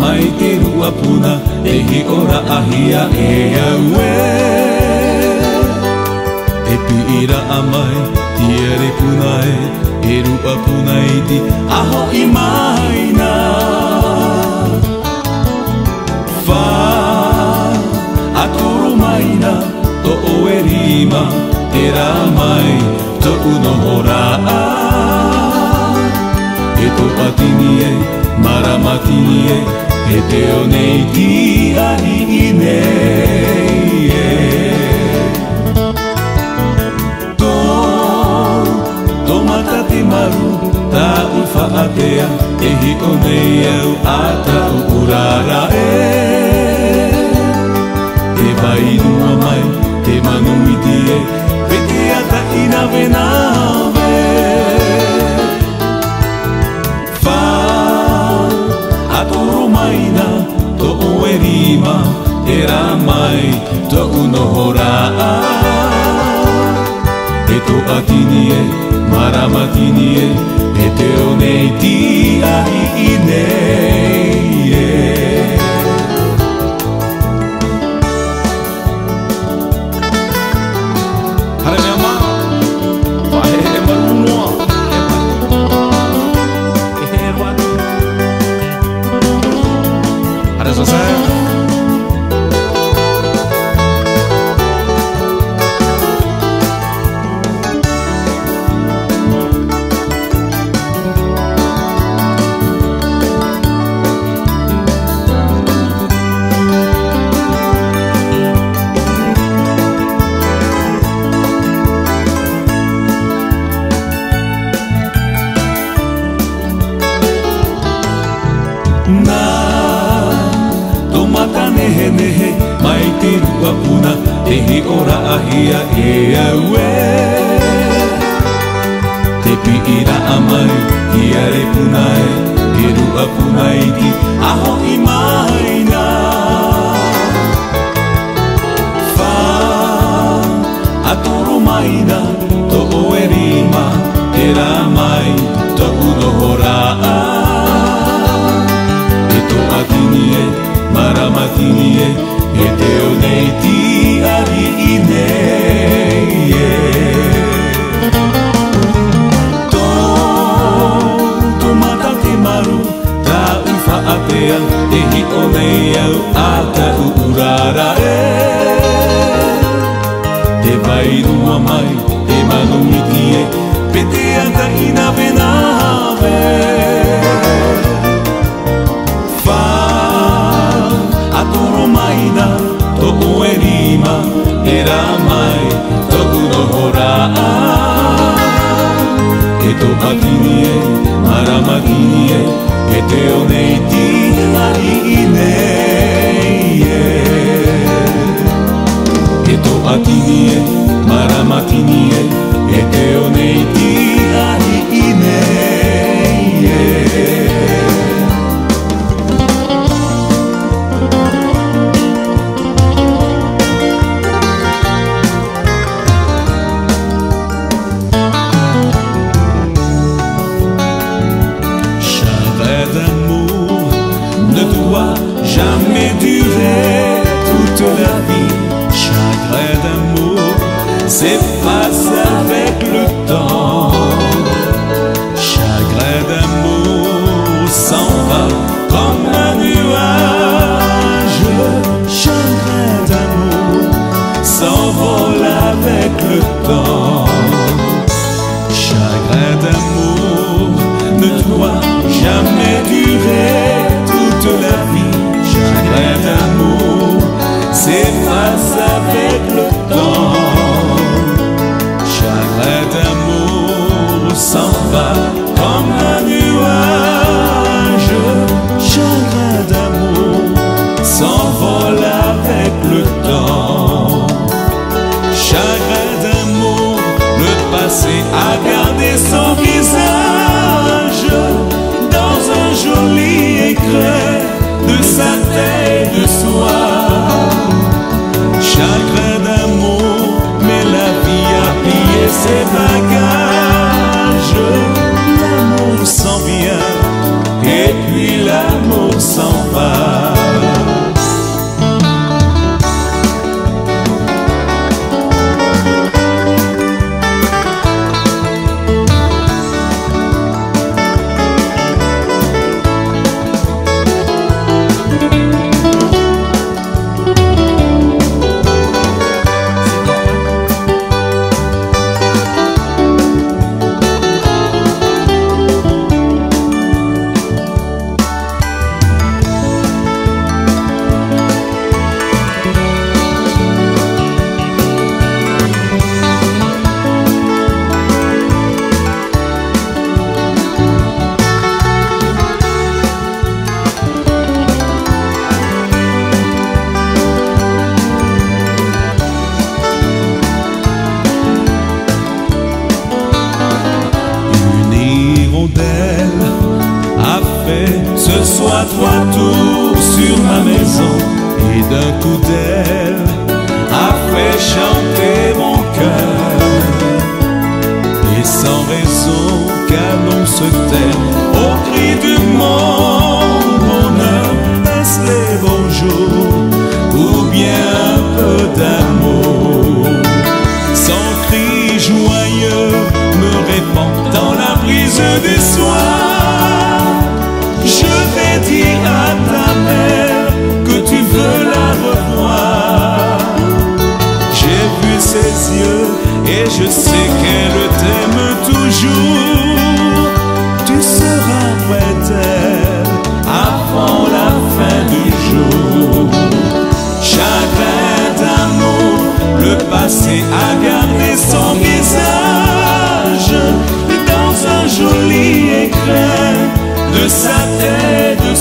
Mai te rua puna e hi ora ahia e aue e piira amai ti ere puna e rua puna i ti aho i maina fa atoro maina to oe rima e ra mai to uno hora e to patini e maramatini e e te o nei ti ahi i nei Tō mata te maru tā uwha atea e hi o nei au a tau urara e vai nua mai te manui ti e pete ata ina vena to oe rima e ra mai to uno hora e to atini e maramatini e te o nei ti ahi i nei Hare mea ma Wahe e marunua E he watu Hare sosai Nehe mai te rua puna te hi ora ahia e aue te piira amai i are puna e rua puna i ti aho i maina fa atoro maina to oe rima e ra mai to uno hora e to atini e maramatini e te o nei ti ahi i nei Tō mata te maru tā uwha atea e hi o nei au a tau urara te vai rua mai te manumiti e pete ata ina vena to oe rima e ra mai to uno hora e to patini e maramatini e te o nei ti ahi i nei e to patini e maramatini e te o nei ti ahi i nei jamais durer toute la vie. Chagrin d'amour s'efface avec le temps. Chagrin d'amour s'en va comme un nuage. Chagrin d'amour s'envole avec le temps. Chagrin d'amour ne doit jamais durer toute la vie. Chagrin d'amour s'efface avec le temps. ses bagages. L'amour s'en vient et puis l'amour s'en va. A fait ce soir trois tours sur ma maison, et d'un coup d'aile a fait chanter mon cœur. Et sans raison qu'allons se taire au cri de mon bonheur. Est-ce les beaux jours ou bien un peu d'amour? Son cri joyeux me répand dans la brise du soir. Je vais dire à ta mère que tu veux la revoir. J'ai vu ses yeux et je sais qu'elle t'aime toujours. Tu seras près d'elle avant la fin du jour. Chagrin d'amour, le passé a gardé son visage dans un joli éclat de sa tête.